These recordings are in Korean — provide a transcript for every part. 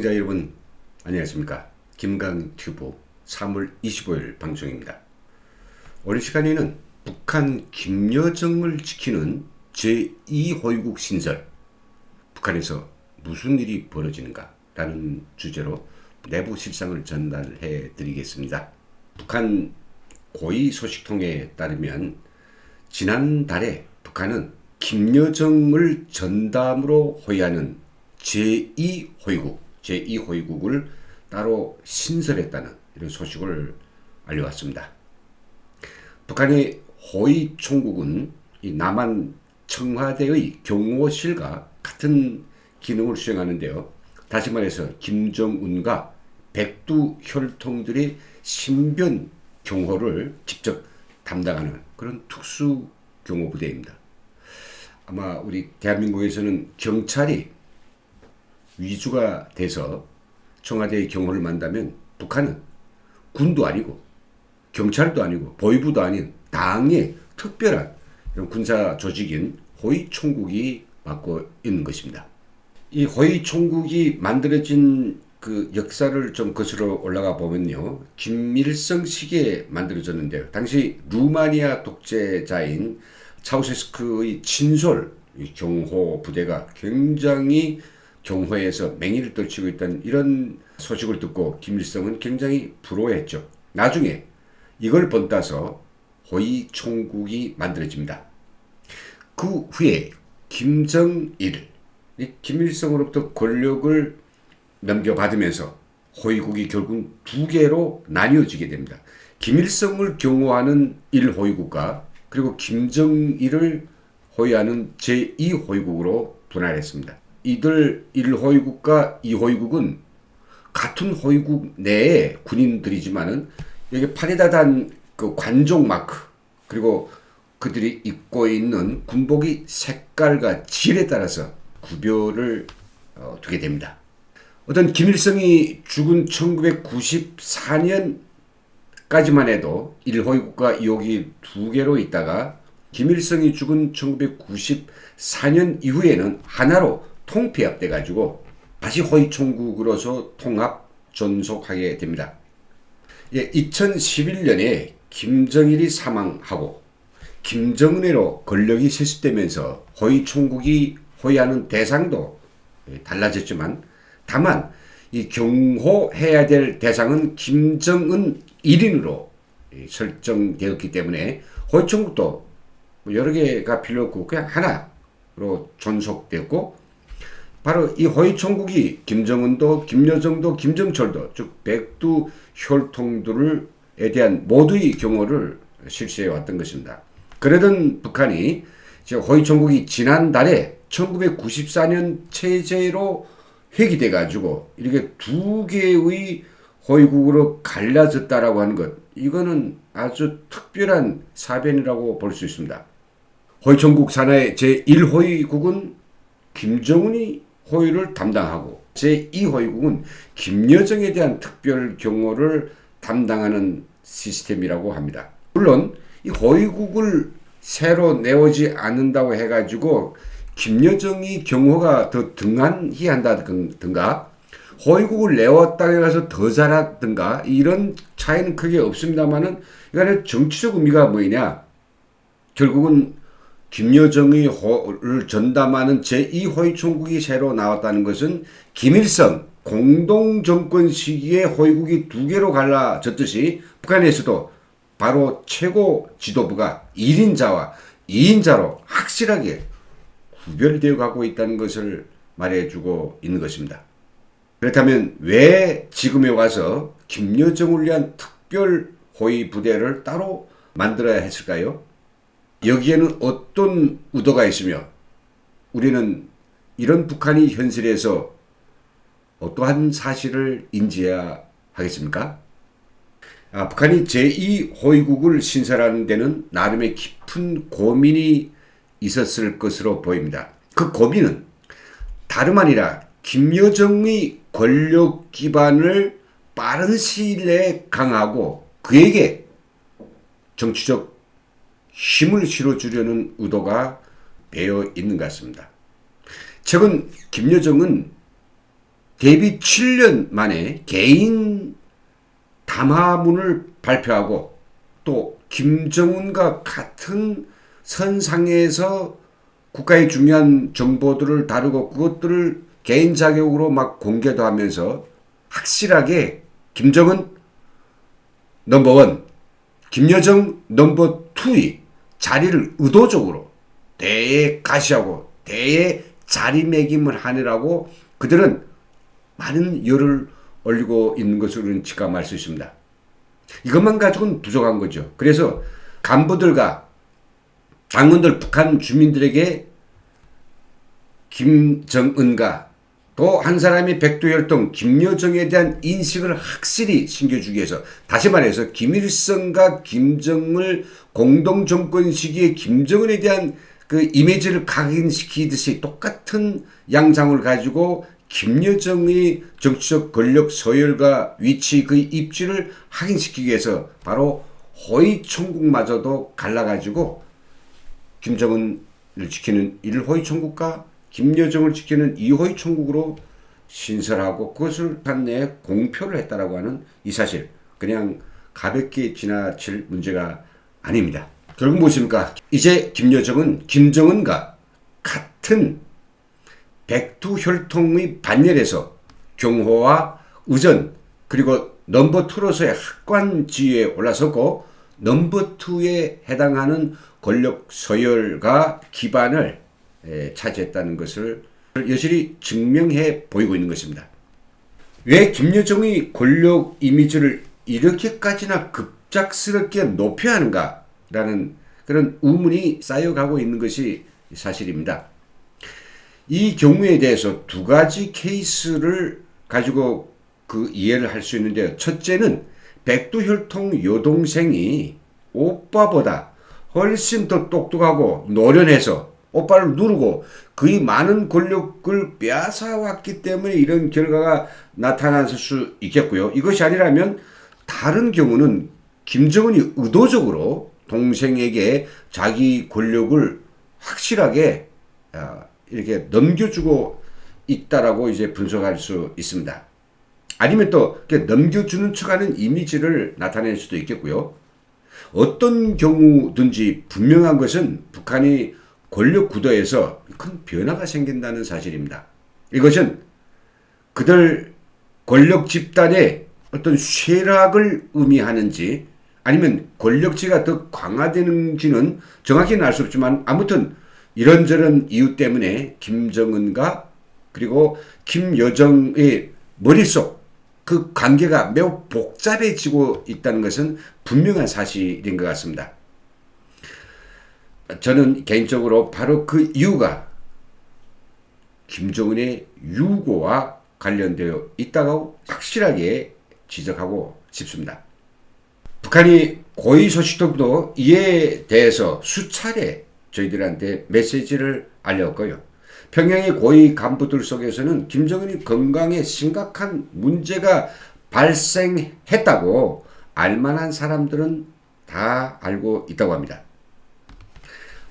시청자 여러분 안녕하십니까. 김강튜브 3월 25일 방송입니다. 오늘 시간에는 북한 김여정을 지키는 제2호위국 신설, 북한에서 무슨 일이 벌어지는가 라는 주제로 내부 실상을 전달해 드리겠습니다. 북한 고위 소식통에 따르면 지난달에 북한은 김여정을 전담으로 호위하는 제2호위국을 따로 신설했다는 이런 소식을 알려왔습니다. 북한의 호위 총국은 이 남한 청와대의 경호실과 같은 기능을 수행하는데요. 다시 말해서 김정은과 백두 혈통들의 신변 경호를 직접 담당하는 그런 특수 경호부대입니다. 아마 우리 대한민국에서는 경찰이 위주가 돼서 청와대의 경호를 만다면 북한은 군도 아니고 경찰도 아니고 보위부도 아닌 당의 특별한 이런 군사 조직인 호위총국이 맡고 있는 것입니다. 이 호위총국이 만들어진 그 역사를 좀 거슬러 올라가 보면요. 김일성 시기에 만들어졌는데요. 당시 루마니아 독재자인 차우세스크의 친솔 경호 부대가 굉장히 경호에서 맹위를 떨치고 있다는 이런 소식을 듣고 김일성은 굉장히 부러워했죠. 나중에 이걸 본따서 호위총국이 만들어집니다. 그 후에 김정일, 김일성으로부터 권력을 넘겨받으면서 호위국이 결국 두 개로 나뉘어지게 됩니다. 김일성을 경호하는 1호위국과 그리고 김정일을 호위하는 제2호위국으로 분할했습니다. 이들 1호위국과 2호위국은 같은 호위국 내의 군인들이지만은 여기 팔에다 단 그 관종 마크 그리고 그들이 입고 있는 군복의 색깔과 질에 따라서 구별을 두게 됩니다. 어떤 김일성이 죽은 1994년까지만 해도 1호위국과 2호국이 두 개로 있다가 김일성이 죽은 1994년 이후에는 하나로 통폐합돼 가지고 다시 호위총국으로서 통합 존속하게 됩니다. 2011년에 김정일이 사망하고 김정은으로 권력이 세습되면서 호위총국이 호위하는 대상도 달라졌지만 다만 이 경호해야 될 대상은 김정은 1인으로 설정되었기 때문에 호위총국도 여러 개가 필요 없고 그냥 하나로 존속되었고 바로 이 호위총국이 김정은도 김여정도 김정철도 즉 백두 혈통들에 대한 모두의 경호를 실시해 왔던 것입니다. 그러던 북한이 호위총국이 지난달에 1994년 체제로 회귀돼 가지고 이렇게 두 개의 호위국으로 갈라졌다라고 하는 것, 이거는 아주 특별한 사변이라고 볼 수 있습니다. 호위총국 산하의 제1호위국은 김정은이 호위를 담당하고 제2호위국은 김여정에 대한 특별 경호를 담당하는 시스템이라고 합니다. 물론 이 호위국을 새로 내오지 않는다고 해가지고 김여정이 경호가 더 등한히 한다든가 호위국을 내왔다고 해서 더 잘하든가 이런 차이는 크게 없습니다만은 이거는 정치적 의미가 뭐냐, 결국은 김여정의 호를 전담하는 제2호위총국이 새로 나왔다는 것은 김일성 공동정권 시기에 호위국이 두 개로 갈라졌듯이 북한에서도 바로 최고 지도부가 1인자와 2인자로 확실하게 구별되어 가고 있다는 것을 말해주고 있는 것입니다. 그렇다면 왜 지금에 와서 김여정을 위한 특별 호위 부대를 따로 만들어야 했을까요? 여기에는 어떤 의도가 있으며 우리는 이런 북한이 현실에서 어떠한 사실을 인지해야 하겠습니까? 북한이 제2호위국을 신설하는 데는 나름의 깊은 고민이 있었을 것으로 보입니다. 그 고민은 다름 아니라 김여정의 권력 기반을 빠른 시일 내에 강화하고 그에게 정치적 힘을 실어주려는 의도가 배어 있는 것 같습니다. 최근 김여정은 데뷔 7년 만에 개인 담화문을 발표하고 또 김정은과 같은 선상에서 국가의 중요한 정보들을 다루고 그것들을 개인 자격으로 막 공개도 하면서 확실하게 김정은 넘버원, 김여정 넘버2의 자리를 의도적으로 대에 가시하고 대에 자리매김을 하느라고 그들은 많은 열을 올리고 있는 것으로는 직감할 수 있습니다. 이것만 가지고는 부족한 거죠. 그래서 간부들과 장관들, 북한 주민들에게 김정은과 또 한 사람이 백두혈통 김여정에 대한 인식을 확실히 심겨주기 위해서, 다시 말해서 김일성과 김정을 공동정권 시기에 김정은에 대한 그 이미지를 각인시키듯이 똑같은 양상을 가지고 김여정의 정치적 권력 서열과 위치, 그 입지를 확인시키기 위해서 바로 호위총국마저도 갈라가지고 김정은을 지키는 1호위총국과 김여정을 지키는 2호위총국으로 신설하고 그것을 판내에 공표를 했다라고 하는 이 사실, 그냥 가볍게 지나칠 문제가 아닙니다. 결국 무엇입니까? 이제 김여정은 김정은과 같은 백두혈통의 반열에서 경호와 의전 그리고 넘버2로서의 학관 지위에 올라섰고 넘버2에 해당하는 권력 서열과 기반을 차지했다는 것을 여실히 증명해 보이고 있는 것입니다. 왜 김여정의 권력 이미지를 이렇게까지나 급작스럽게 높여야 하는가라는 그런 의문이 쌓여가고 있는 것이 사실입니다. 이 경우에 대해서 두 가지 케이스를 가지고 그 이해를 할 수 있는데요. 첫째는 백두혈통 여동생이 오빠보다 훨씬 더 똑똑하고 노련해서 오빠를 누르고 그의 많은 권력을 빼앗아왔기 때문에 이런 결과가 나타났을 수 있겠고요. 이것이 아니라면 다른 경우는 김정은이 의도적으로 동생에게 자기 권력을 확실하게 이렇게 넘겨주고 있다라고 이제 분석할 수 있습니다. 아니면 또 넘겨주는 척하는 이미지를 나타낼 수도 있겠고요. 어떤 경우든지 분명한 것은 북한이 권력 구도에서 큰 변화가 생긴다는 사실입니다. 이것은 그들 권력 집단의 어떤 쇠락을 의미하는지 아니면 권력지가 더 강화되는지는 정확히는 알 수 없지만 아무튼 이런저런 이유 때문에 김정은과 그리고 김여정의 머릿속 그 관계가 매우 복잡해지고 있다는 것은 분명한 사실인 것 같습니다. 저는 개인적으로 바로 그 이유가 김정은의 유고와 관련되어 있다고 확실하게 지적하고 싶습니다. 북한이 고위 소식통도 이에 대해서 수차례 저희들한테 메시지를 알렸고요. 평양의 고위 간부들 속에서는 김정은이 건강에 심각한 문제가 발생했다고 알만한 사람들은 다 알고 있다고 합니다.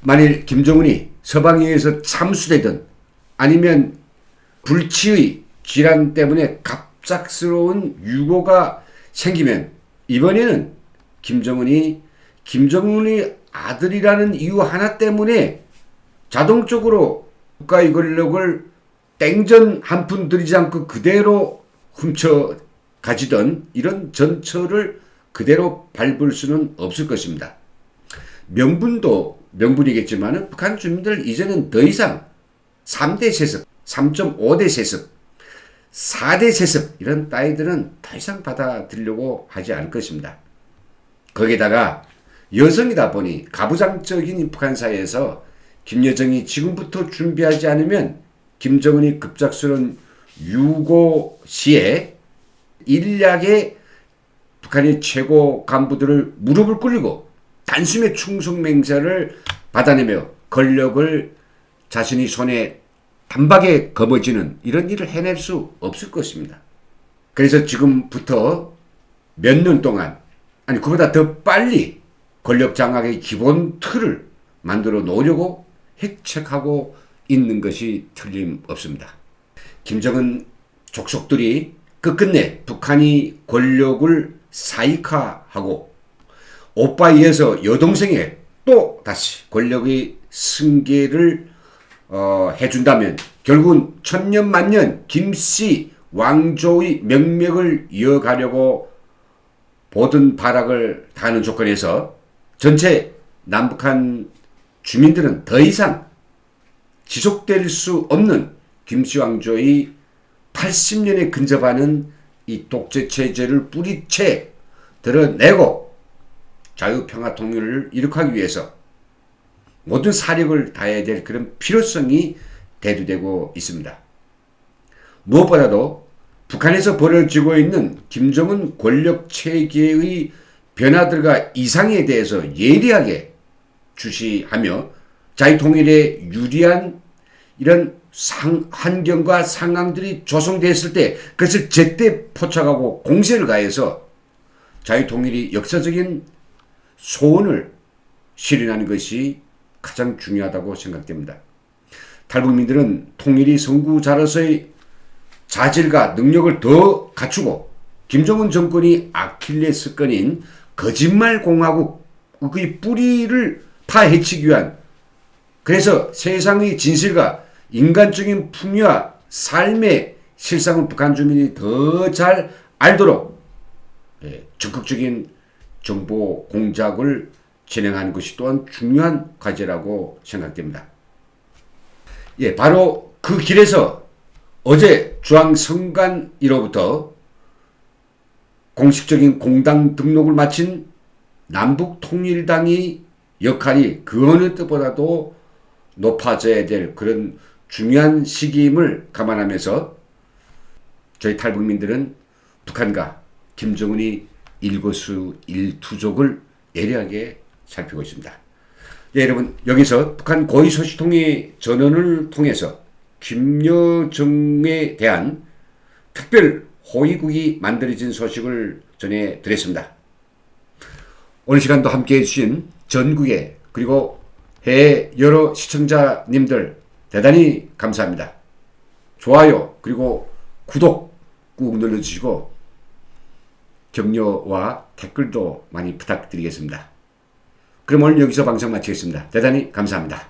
만일 김정은이 서방에 의해서 참수되든 아니면 불치의 질환 때문에 갑작스러운 유고가 생기면 이번에는 김정은이 아들이라는 이유 하나 때문에 자동적으로 국가의 권력을 땡전 한 푼 들이지 않고 그대로 훔쳐 가지던 이런 전철을 그대로 밟을 수는 없을 것입니다. 명분도 명분이겠지만 북한 주민들 이제는 더 이상 3대 세습, 3.5대 세습, 4대 세습 이런 따위들은 더 이상 받아들이려고 하지 않을 것입니다. 거기다가 여성이다 보니 가부장적인 북한 사회에서 김여정이 지금부터 준비하지 않으면 김정은이 급작스러운 유고 시에 일약의 북한의 최고 간부들을 무릎을 꿇리고 단숨에 충성맹세를 받아내며 권력을 자신이 손에 단박에 거머쥐는 이런 일을 해낼 수 없을 것입니다. 그래서 지금부터 몇 년 동안 아니 그보다 더 빨리 권력 장악의 기본 틀을 만들어 놓으려고 핵책하고 있는 것이 틀림없습니다. 김정은 족속들이 끝끝내 북한이 권력을 사익화하고 오빠에 의해서 여동생에 또 다시 권력의 승계를 해준다면 결국은 천년만년 김씨 왕조의 명맥을 이어가려고 모든 발악을 다하는 조건에서 전체 남북한 주민들은 더 이상 지속될 수 없는 김씨 왕조의 80년에 근접하는 이 독재체제를 뿌리채 드러내고 자유평화통일을 이룩하기 위해서 모든 사력을 다해야 될 그런 필요성이 대두되고 있습니다. 무엇보다도 북한에서 벌어지고 있는 김정은 권력체계의 변화들과 이상에 대해서 예리하게 주시하며 자유통일에 유리한 이런 환경과 상황들이 조성되었을 때 그것을 제때 포착하고 공세를 가해서 자유통일이 역사적인 소원을 실현하는 것이 가장 중요하다고 생각됩니다. 탈북민들은 통일이 선구자로서의 자질과 능력을 더 갖추고 김정은 정권이 아킬레스건인 거짓말 공화국의 뿌리를 파헤치기 위한 그래서 세상의 진실과 인간적인 풍요와 삶의 실상을 북한 주민이 더 잘 알도록 적극적인 정보 공작을 진행하는 것이 또한 중요한 과제라고 생각됩니다. 바로 그 길에서 어제 중앙선관위로부터 공식적인 공당 등록을 마친 남북통일당의 역할이 그 어느 때보다도 높아져야 될 그런 중요한 시기임을 감안하면서 저희 탈북민들은 북한과 김정은이 일거수일투족을 예리하게 살피고 있습니다. 여러분, 여기서 북한 고위 소식통의 전원을 통해서 김여정에 대한 특별 호위국이 만들어진 소식을 전해드렸습니다. 오늘 시간도 함께해 주신 전국의 그리고 해외 여러 시청자님들 대단히 감사합니다. 좋아요 그리고 구독 꾹 눌러주시고 격려와 댓글도 많이 부탁드리겠습니다. 그럼 오늘 여기서 방송 마치겠습니다. 대단히 감사합니다.